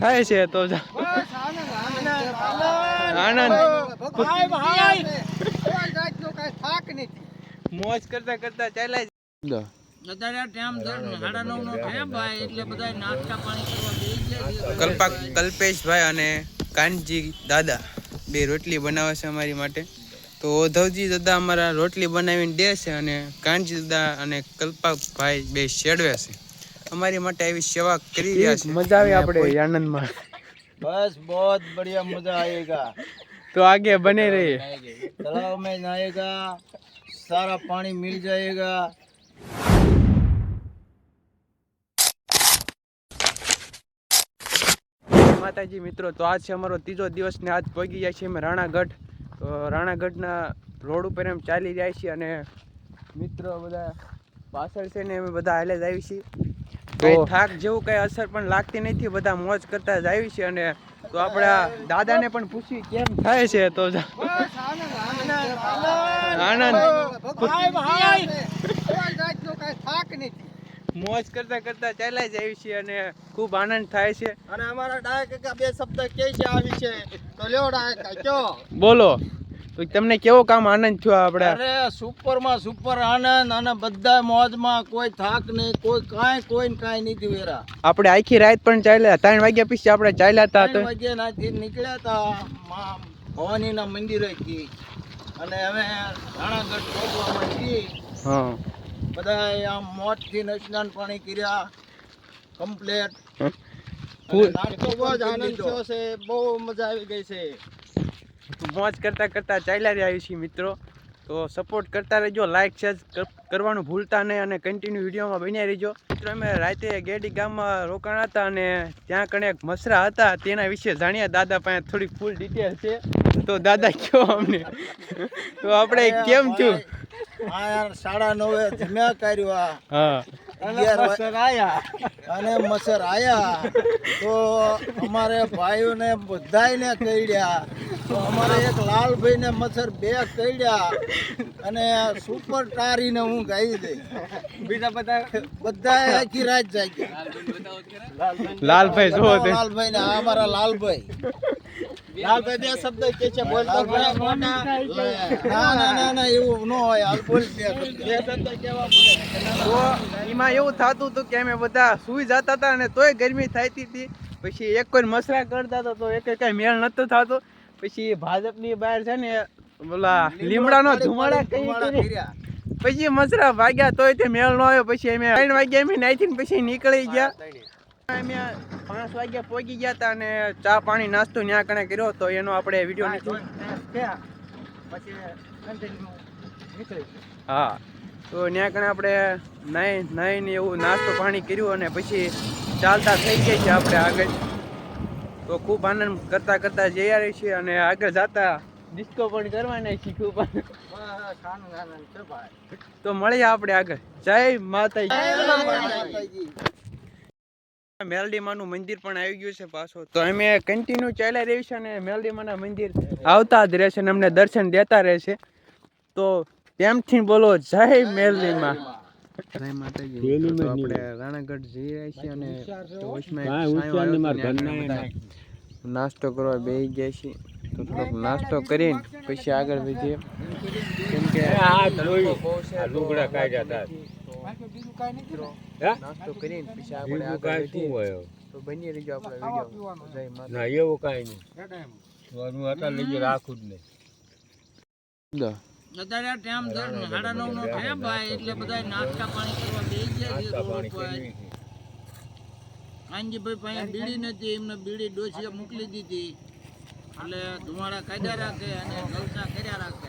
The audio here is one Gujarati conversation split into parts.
થાય છે તો આનંદ મોજ કરતા કરતા ચાલ્યા કલ્પેશભાઈ અને કાનજી દાદા બે રોટલી બનાવે છે અમારી માટે. તો ઓધવજી દાદા અમારા રોટલી બનાવીને દે છે અને કાનજી દાદા અને કલ્પાભાઈ બે શેડવે છે અમારી માટે આવી સેવા કરી રહ્યા છે. મજા આવે આપણે આનંદમાં. बस बहुत बढ़िया मजा आएगा. तो आगे बने रहिए. तालाब में नहाएगा, सारा पानी मिल जाएगा. માતાજી મિત્રો, તો આજ છે અમારો ત્રીજો દિવસ ને આજ પહોંચી જાય છે અમે રાણાગઢ. તો રાણાગઢના રોડ ઉપર એમ ચાલી જાય છે અને મિત્રો બધા પાછળ છે ને અમે બધા હાલે જ આવી છીએ. કઈ થાક જેવું કઈ અસર પણ લાગતી નથી, બધા મોજ કરતા જ આવી છે. અને તો આપણા દાદાને પણ પૂછી કેમ થાય છે તો આનંદ મોજ કરતા કરતા ચાલ્યા જ આવી છે અને ખૂબ આનંદ થાય છે. અને અમારા ડાયકા બે શબ્દ કે છે આ વિશે તો લ્યો ડાયકા કયો બોલો. તો તમને કેવો કામ આનંદ થયો આપણે? અરે સુપર માં સુપર આનંદ અને બધા મોજમાં, કોઈ થાક નહીં, કોઈ કાંઈ નથી વેરા. આપણે આખી રાત પણ ચાલ્યા, 3 વાગ્યા પછી આપણે ચાલ્યા હતા. 3 વાગ્યા નાથી નીકળ્યા હતા ભવાનીના મંદિરેથી અને હવે રાણાગઢ પહોંચવામાં છીએ. હા, બધા આમ મોજથી સ્નાન પાણી કર્યા કમ્પ્લીટ. બહુ જ આનંદ થયો છે, બહુ મજા આવી ગઈ છે. મોજ કરતા કરતા ચાલ્યા રહ્યા છીએ મિત્રો. તો સપોર્ટ કરતા રહેજો, લાઈક શેર કરવાનું ભૂલતા નહીં અને કન્ટિન્યુ વિડીયોમાં બન્યા રહેજો. મિત્રો અમે રાતે ગેડી ગામમાં રોકાણા હતા અને ત્યાં કણે એક મસરા હતા, તેના વિશે જાણ્યા. દાદા પાસે થોડીક ફૂલ ડિટેલ છે, તો દાદા કયો અમને. તો આપણે કેમ છું? આ 9:30 જમ્યા કર્યું. હા, અને મસર આયા તો અમારે ભાઈઓને બધાને કઈડ્યા. તો અમારે એક લાલભાઈ ને મસર 2 કઈડ્યા અને સુપર ટારીને હું ગાઈ દઈ. બીજા બધા આખી રાત જાગ્યા. લાલભાઈ જો લાલભાઈ ને અમારા લાલભાઈ બે શબ્દ કે છે બોલતો ના એવું ન હોય. હાલ બોલ બે શબ્દ કેવા પડે. તો એમાં એવું થતું હતું કે અમે બધા સુઈ જતા હતા અને તોય ગરમી થતી હતી. પછી એક કોઈ મસરા કરતા હતા તો એક કઈ મેળ નતો થતો. પછી ભાજપની બહાર છે ને બોલા લીમડાનો ધુમાડા કર્યા. પછી મસરા ભાગ્યા તોય તે મેળ ન આવ્યો. પછી અમે 3 વાગ્યા અમે નાઈથી પછી નીકળી ગયા. અમે 5 વાગ્યા પહોંચી ગયા હતા અને ચા પાણી નાસ્તો ન્યા કણે કર્યો. તો એનો આપણે વિડીયો નથી. હા, તો ત્યાં કણે આપણે નાઈને એવું નાસ્તો પાણી કર્યું અને પછી ચાલતા થઈ ગયા છે આપણે આગળ. તો ખૂબ આનંદ કરતા કરતા જઈ રહી છીએ અને આગળ જતા ડિસ્કો પણ કરવાના છીએ ખૂબ. તો મળીએ આપણે આગળ. જય માતાજી. મેલડીમાનું મંદિર પણ આવી ગયું છે પાછો. તો અમે કન્ટિન્યુ ચાલ્યા રહી છે અને મેલડીમાના મંદિર આવતા જ રહેશે અને અમને દર્શન દેતા રહેશે. તો તેમથી બોલો જય મેલડીમાં. જય માતાજી. આપણે રાણાગઢ જઈ રહ્યા છીએ અને નાસ્તો કરવા બેસી ગયા છીએ. તો થોડોક નાસ્તો કરીને પછી આગળ વધીએ, કેમ કે લુગડા કાઢ્યા હતા. નાસ્તો કરીને પછી આપણે આગળ વધીએ. તો બની રહીજો આપણે વિડીયો. જય માતા. ના એવું કાંઈ નહીં, લઈ રાખું જ નહીં. અત્યારે ટાઈમ 9:30 નો ટાઈમ ભાઈ, એટલે બધા નાસ્તા પાણી કરવા બેસી ગયા છે રોડ પર. કાનજીભાઈ પાસે બીડી નથી, એમને બીડી ડોસીએ મોકલી દીધી એટલે ધુમાડા કાઢ્યા રાખે અને જલસા કર્યા રાખે.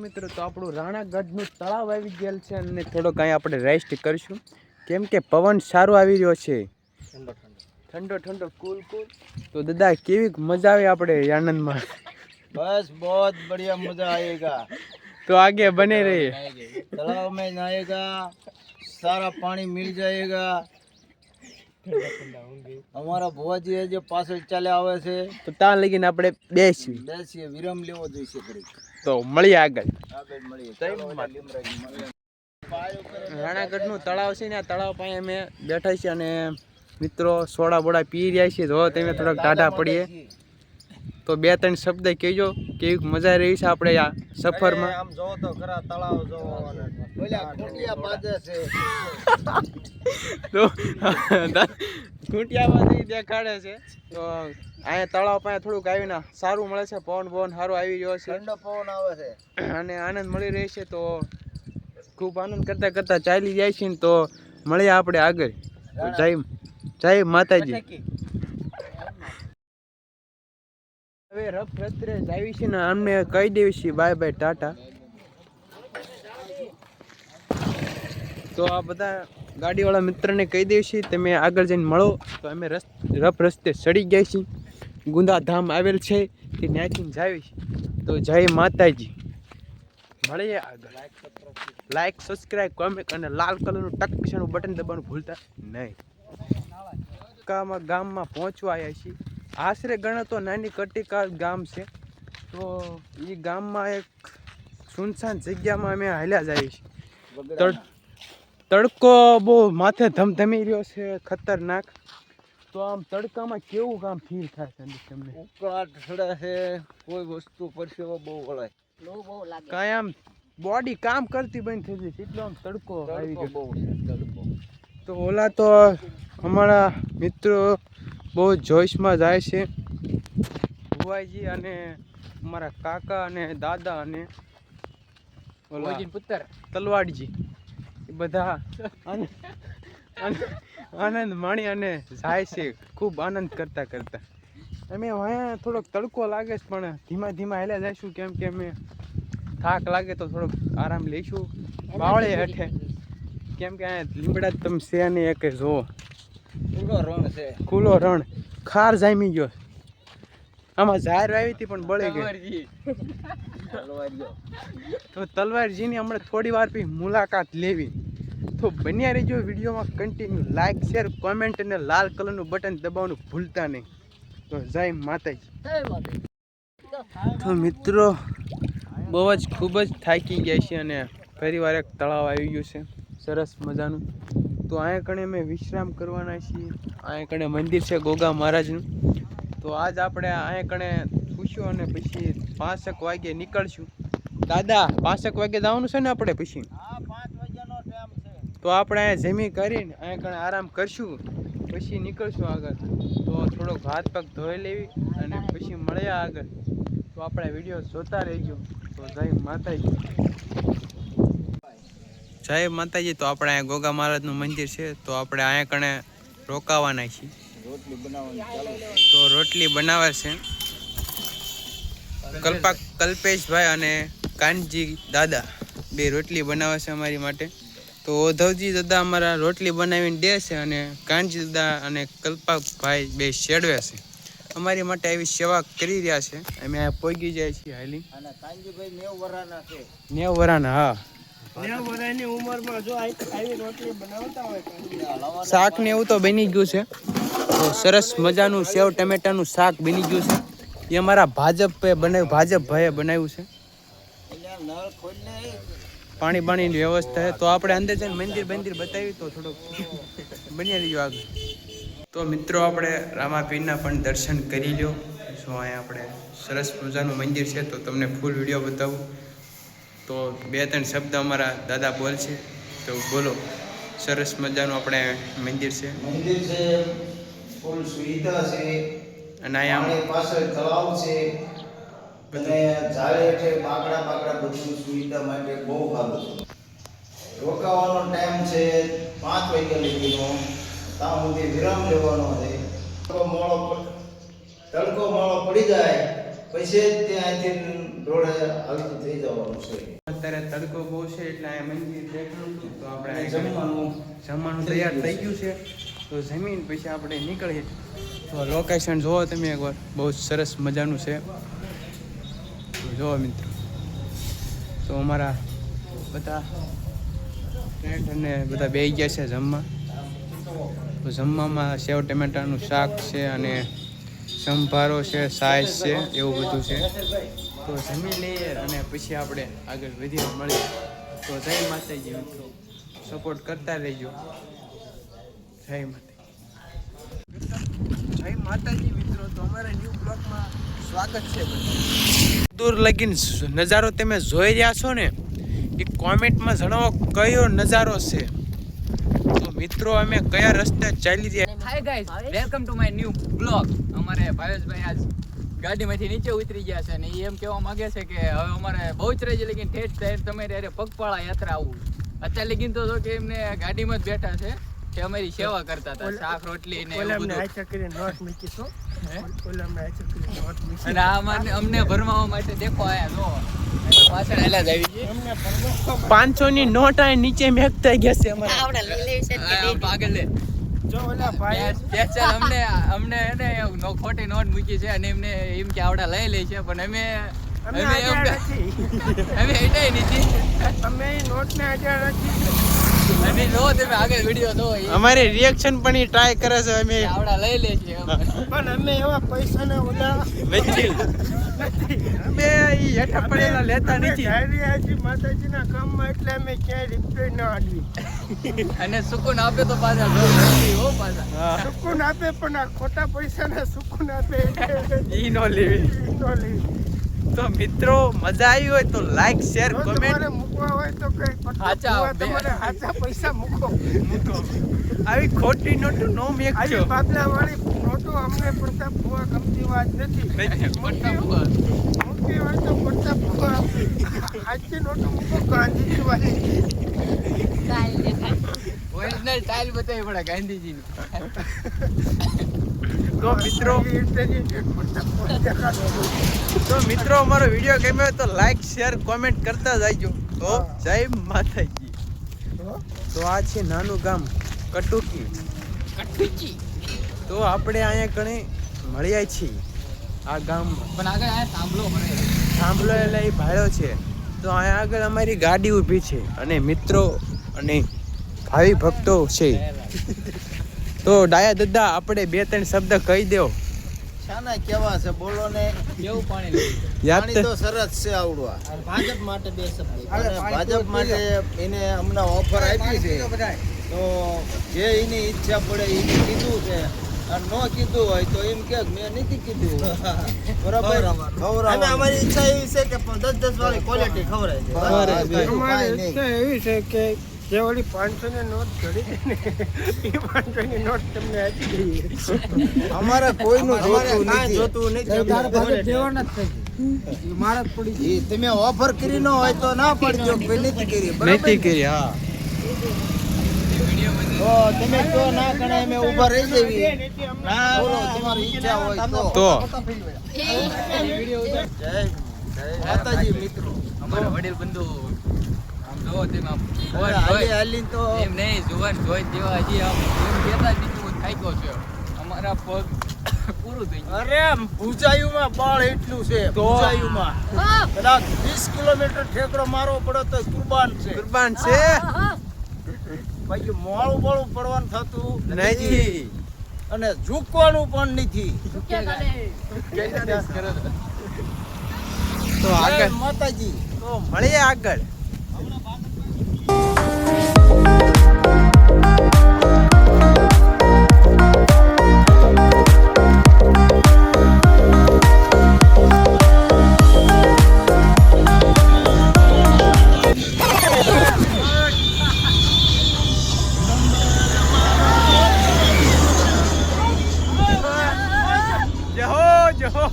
મિત્રો, તો આપણું રાણાગઢનું તળાવ આવી ગયેલ છે અને થોડોક અહીં આપણે રેસ્ટ કરીશું, કેમ કે પવન સારો આવી રહ્યો છે, ઠંડો ઠંડો કુલ. તો દાદા કેવી મજા આવે આપણે આનંદમાં? बस बहुत बढ़िया मजा आएगा. तो आगे बने रहिए. तालाब में नहाएगा, सारा पानी मिल जाएगा. અમારા ભુવાજી જે પાછળ ચાલે આવે છે તો ત્યાં લગીને આપણે બેસીએ વિરામ લેવો જોઈશે. તો મળીએ આગળ. મળીએ. રાણાગઢનું તળાવ છે ને, આ તળાવ પાસે અમે બેઠા છીએ અને મિત્રો સોડા બોડા પી રહ્યા છીએ તો તમે થોડાક ટાઢા પડીએ તો 2-3 શબ્દ કહેજો કેવી મજા રહી છે આપણે આ સફરમાં. આમ જોવો તો ખરા તળાવ જોવો અને ઓલા ખૂંટિયા બાજે છે તો ખૂંટિયામાંથી દેખાડે છે તો અહીંયા તળાવ પાસે થોડુંક આવીને સારું મળે છે, પવન સારું આવી રહ્યો છે, ઠંડો પવન આવે છે અને આનંદ મળી રહે છે. તો ખૂબ આનંદ કરતા કરતા ચાલી જાય છે ને તો મળીએ આપણે આગળ. તો જય માતાજી. હવે રફ રસ્તે આવી છે ને અમને કહી દેવી છીએ બાય બાય ટાટા. તો આ બધા ગાડીવાળા મિત્રને કહી દઈએ છીએ તમે આગળ જઈને મળો. તો અમે રફ રસ્તે ચડી ગયા છીએ, ગુંદાધામ આવેલ છે કે ત્યાંથી જાવી છે. તો જય માતાજી, મળીએ આગળ. લાઈક, સબસ્ક્રાઈબ, કોમેન્ટ અને લાલ કલરનું ટકનું બટન દબાવવાનું ભૂલતા નહીં. ગામમાં પહોંચવા આવ્યા છીએ. આશરે ગણો તો નાની કટિકા ગામ છે. તો એ ગામમાં એક સુનસાન જગ્યામાં અમે હાલ્યા જઈએ છીએ. તડકો બહુ માથે ધમધમી રહ્યો છે, ખતરનાક. તો આમ તડકામાં કેવું કામ ફીલ થાય છે તમને? ઉકળાટ છડે છે, કોઈ વસ્તુ પરસેવો બહુ વળાય, કાંઈ આમ બોડી કામ કરતી બંધ થઈ ગઈ એટલો આમ તડકો આવી ગયો. બહુ છે તડકો. તો ઓલા તો અમારા મિત્રો બહુ જોશમાં જાય છે, ભુવાજી અને અમારા કાકા અને દાદા અને ઓલા પુત્ર તલવાડજી એ બધા આનંદ માણી અને જાય છે, ખૂબ આનંદ કરતા કરતા. અમે અહીંયા થોડોક તડકો લાગે છે પણ ધીમા ધીમા હાલ્યા જઈશું, કેમ કે અમે થાક લાગે તો થોડોક આરામ લઈશું બાવળે હેઠે, કેમ કે અહીંયા લીમડા તમે છે નહીં એક જોવો, ખુલ્લો રણ છે, ખુલ્લો રણ, ખાર જામી ગયો. આમાં ઝાર આવી હતી પણ બળી ગઈ. તો તલવારજીની હમણાં થોડી વાર પછી મુલાકાત લેવી. તો બન્યા રહેજો વિડીયોમાં કન્ટિન્યુ. લાઈક, શેર, કોમેન્ટ અને લાલ કલરનું બટન દબાવવાનું ભૂલતા નહીં. તો જય માતાજી. તો મિત્રો બહુ જ ખૂબ જ થાકી ગયા છે અને ફરીવાર એક તળાવ આવી ગયું છે સરસ મજાનું. તો અહીંયા કણે અમે વિશ્રામ કરવાના છીએ. અહીંયા કણે મંદિર છે ગોગા મહારાજનું. તો આજ આપણે અહીંયા કણે પૂછ્યું અને પછી 5 વાગે નીકળશું. દાદા 5 વાગે જવાનું છે ને આપણે પછી? હા, 5 વાગ્યાનો ટાઈમ છે. તો આપણે અહીંયા જમી કરીને અહીંયા કણે આરામ કરશું, પછી નીકળશું આગળ. તો થોડોક હાથ પગ ધોઈ લેવી અને પછી મળ્યા આગળ. તો આપણે વિડીયો જોતા રહેજો. તો જય માતાજી. જય માતાજી. તો આપણે અહીંયા ગોગા મહારાજનું મંદિર છે, તો આપણે અહીંયા કણે રોકાવાના છીએ. રોટલી બનાવવાની ચાલુ છે. તો રોટલી બનાવે છે કલ્પેશભાઈ અને કાનજી દાદા, બે રોટલી બનાવે છે અમારી માટે. તો ઓધવજી દાદા અમારા રોટલી બનાવીને દે છે અને કાનજી દાદા અને કલ્પાભાઈ બે શેડવે છે અમારી માટે આવી સેવા કરી રહ્યા છે. અમે આ પહોંચી જાય છીએ હાલી. અને કાનજીભાઈ 90 વર્ષના છે. 90 વર્ષના. હા, 90 વર્ષની ઉંમરમાં જો આવી રોટલી બનાવતા હોય શાક ને એવું તો બની ગયું છે. તો સરસ મજાનું સેવ ટમેટાનું શાક બની ગયું છે. એ અમારા ભાજપભાઈએ બનાવ્યું છે. નળ ખોલીને પાણી બાણીની વ્યવસ્થા છે. તો આપણે અંદર જઈને મંદિર બતાવી તો થોડોક બની રહીજો આગળ. તો મિત્રો આપણે રામાપીરના પણ દર્શન કરી લો. જો અહીંયા આપણે સરસ મજાનું મંદિર છે, તો તમને ફૂલ વિડીયો બતાવું. તો 2-3 શબ્દ અમારા દાદા બોલશે, તો બોલો. સરસ મજાનું આપણે મંદિર છે, ફૂલ સુવિધા છે અને અહીંયા પાછળ તળાવ છે અને ઝાડ હેઠે બાકડા બધું સુવિધા માટે બહુ સારું છે. રોકાવાનો ટાઈમ છે 5 વાગ્યા લગીનો, ત્યાં સુધી વિરામ લેવાનો છે. તડકો મોળો પડી જાય પછી ત્યાંથી રોડે હાલતું થઈ જવાનું છે. અત્યારે તડકો બહુ છે એટલે અહીંયા મંદિર દેખાડું છું. તો આપણે જમવાનું તૈયાર થઈ ગયું છે, તો જમીન પછી આપણે નીકળીએ. તો લોકેશન જુઓ તમે એકવાર, બહુ સરસ મજાનું છે. તો જુઓ મિત્રો, તો અમારા બધા ફ્રેન્ડ અને બધા બેસી ગયા છે જમવા. તો જમવામાં સેવ ટમેટાનું શાક છે અને સંભારો છે, સાઈઝ છે, એવું બધું છે. તો જમી લઈએ અને પછી આપણે આગળ વધીને મળીએ. તો જય માતાજી મિત્રો, સપોર્ટ કરતા રહેજો. જય માતાજી. જય માતાજી મિત્રો, તો અમારા ન્યૂ બ્લોગમાં સ્વાગત છે બધા. દૂર લગીન નજારો તમે જોઈ રહ્યા છો ને, એ કોમેન્ટમાં જણાવો કયો નજારો છે. તો મિત્રો અમે કયા રસ્તે ચાલી રહ્યા. Hi guys, welcome to my new blog. અમારે ભાવેશભાઈ આજ ગાડીમાંથી નીચે ઉતરી ગયા છે ને એ એમ કહેવા માંગે છે કે હવે અમારે બહુચરાજી લગીન ઠેઠ શહેર તમારે અરે પગપાળા યાત્રા આવવું. અત્યારે લગીન તો કે એમને ગાડીમાં જ બેઠા છે કે અમારી સેવા કરતા હતા, શાક રોટલી ને એવું બધું. અને આ અમને ભરવા માટે દેખો આયા જો પાછળ હેલા જ આવી ગઈ. 500 ની નોટ આ નીચે મેકતા ગયા છે અમારા. પાગલ લે જો ઓલા ભાઈ અમને એને ખોટી નોટ મૂકી છે અને એમને એમ કે આવડા લઈ લે છે, પણ અમે હેટાઈ નથી. અમે નોટ ને આજાર નથી. અને જો તમે આગળ વિડિયો જો અમારે રિએક્શન પણ ઈ ટ્રાય કરે છે. અમે આવડા લઈ લે છે પણ અમે એવા પૈસા ને ઓલા નથી. અમે ઈ હેઠા પડેલા લેતા નથી. માતાજીના કામમાં એટલે અમે ક્યાંય રિપ્લાય ન આડવી. અને સુકૂન આપે તો પાછા જો નથી હો પાછા. સુકૂન આપે પણ આ ખોટા પૈસા ને સુકૂન આપે ઈ નો લેવી. તો મિત્રો મજા આવી હોય તો લાઈક શેર તમારે કમેન્ટ. મૂકવા હોય તો કઈ તમારે સાચા પૈસા મૂકો. આવી ખોટી નોટ નો મેકજો. આજે બાબલા વાળી નોટો અમને પડતા ભૂવા ગમતી વાત નથી. મોટા ભૂવા. મૂકવી હોય તો પડતા ભૂવા આજની નોટો મૂકો ગાંધીજી વાળી. ઓરિજિનલ ટાઇલ બતાવી પડે ગાંધીજીની. તો મિત્રો અમારો વિડીયો ગમ્યો તો લાઈક શેર કોમેન્ટ કરતા જાયજો. તો જય માતાજી. તો આ છે નાનું ગામ કટુકી. તો આપણે અહીંયા કણે મળ્યા છીએ આ ગામમાં. પણ આગળ આ થાંભલો પડે. થાંભલો એટલે એ ભાડો છે. તો અહીંયા આગળ અમારી ગાડી ઊભી છે અને મિત્રો અને ભાવિ ભક્તો છે. તો ડાયા દાદા આપણે 2-3 શબ્દ કહી દેવો. શાના કેવા છે બોલો ને. કેવું પાણી યાદ પાણી તો સરસ છે આવડવા. ભાજપ માટે 2 શબ્દ. ભાજપ માટે એને અમને ઓફર આપી છે. તો જે એની ઈચ્છા પડે એને કીધું છે. અને ન કીધું હોય તો એમ કે મેં નથી કીધું. બરાબર. ખવડાવવાનું. અમારી ઈચ્છા એવી છે કે 10-10 વાળી ક્વોલિટી ખવડાય છે. અમારી ઈચ્છા એવી છે કે જે ઓલી 500 ની નોટ ઘડી દે ને એ 500 ની નોટ તમને આપી દઈએ. અમારે કોઈનું જોતું નથી. દેવાના જ થઈ મારા જ પડી. તમે ઓફર કરી ન હોય તો ના પડજો કે નથી કરી. નથી કરી. હા તો તમે તો ના કણે અમે ઊભા રહી જઈએ. ના બોલો તમારી ઈચ્છા હોય તો. જય માતાજી મિત્રો. અમારા વડીલ બંધુ આમ જો તેમ આમ હાલી તો એમ નહીં જુવાન જોઈ જેવા હજી આમ એમ કહેતા જ નથી હું થાક્યો છું. અમારા પગ પૂરું થઈ ગયું. અરે ભૂજાયુમાં બળ એટલું છે. ભૂજાયુમાં કદાચ 20 કિલોમીટર ઠેકડો મારવો પડે તો કુરબાન છે. કુરબાન છે. બાકી મોળું બળું પડવાનું થતું નથી અને ઝૂકવાનું પણ નથી. તો આગળ માતાજી તો મળીએ આગળ. જહો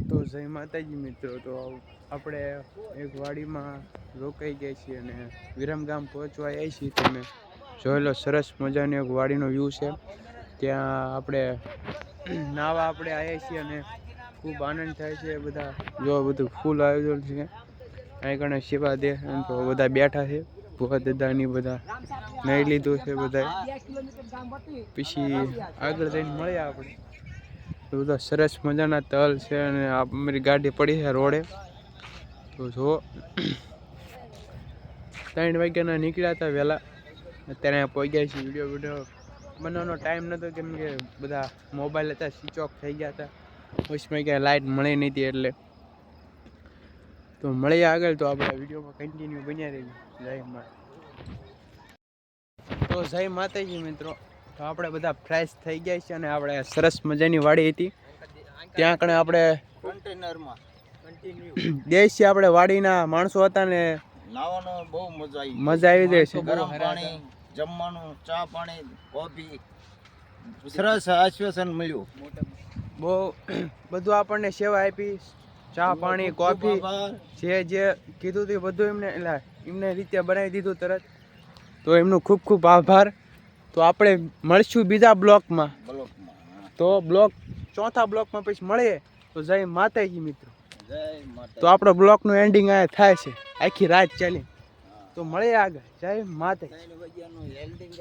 તો જય માતાજી મિત્રો. તો આપણે એક વાડીમાં રોકાઈ ગયા છીએ અને વિરમગામ પહોંચવા આવ્યા છીએ. તમે જોઈ લો સરસ મજાનો એક વાડીનો વ્યૂ છે. ત્યાં આપણે નાવા આપણે આવ્યા છીએ અને ખૂબ આનંદ થાય છે. બધા જો બધું ફૂલ આયોજન છે. અહીં કણે સેવા દે તો બધા બેઠા છે. ભૂવા દાદાની બધા નહીં લીધું છે બધા. પછી આગળ જઈને મળ્યા આપણે. બધા સરસ મજાના તલ છે અને અમારી ગાડી પડી છે રોડે. તો જો 3 વાગ્યાના નીકળ્યા હતા વહેલા. અત્યારે પહોંચ્યા છીએ. વિડીયો બનાવવાનો ટાઈમ નહોતો કેમ કે બધા મોબાઈલ હતા સ્વિચ ઓફ થઈ ગયા હતા. વચમાં ક્યાંય લાઇટ મળી નથી એટલે તો મળીએ આગળ. તો આપણે વિડીયોમાં કન્ટિન્યુ બન્યા રહીએ. જય માતા. તો જય માતાજી મિત્રો. તો આપણે બધા ફ્રેશ થઈ ગયા છે અને આપણે સરસ મજાની વાડી હતી ત્યાં કણે આપણે કન્ટેનરમાં દેશી આપણે વાડીના માણસો હતા ને નાવાનો બહુ મજા આવી. મજા આવી જાય છે. ગરમ પાણી, જમવાનું, ચા પાણી, કોફી, સરસ આશ્વાસન મળ્યું. બહુ બધું આપણને સેવા આપી, ચા પાણી કોફી આભાર. જે કીધું તે બધું એમને રીતે બનાવી દીધું તરત. તો એમનો ખૂબ ખૂબ આભાર. તો આપણે મળશું બીજા બ્લોકમાં. બ્લોકમાં. તો બ્લોક ચોથા બ્લોકમાં પછી મળીએ. તો જય માતાજી મિત્રો. જય માતા. તો આપણો બ્લોકનું એન્ડિંગ આ થાય છે આખી રાત ચાલી. તો મળીએ આગળ. જય માતાજી. 3 વાગ્યાનું એન્ડિંગ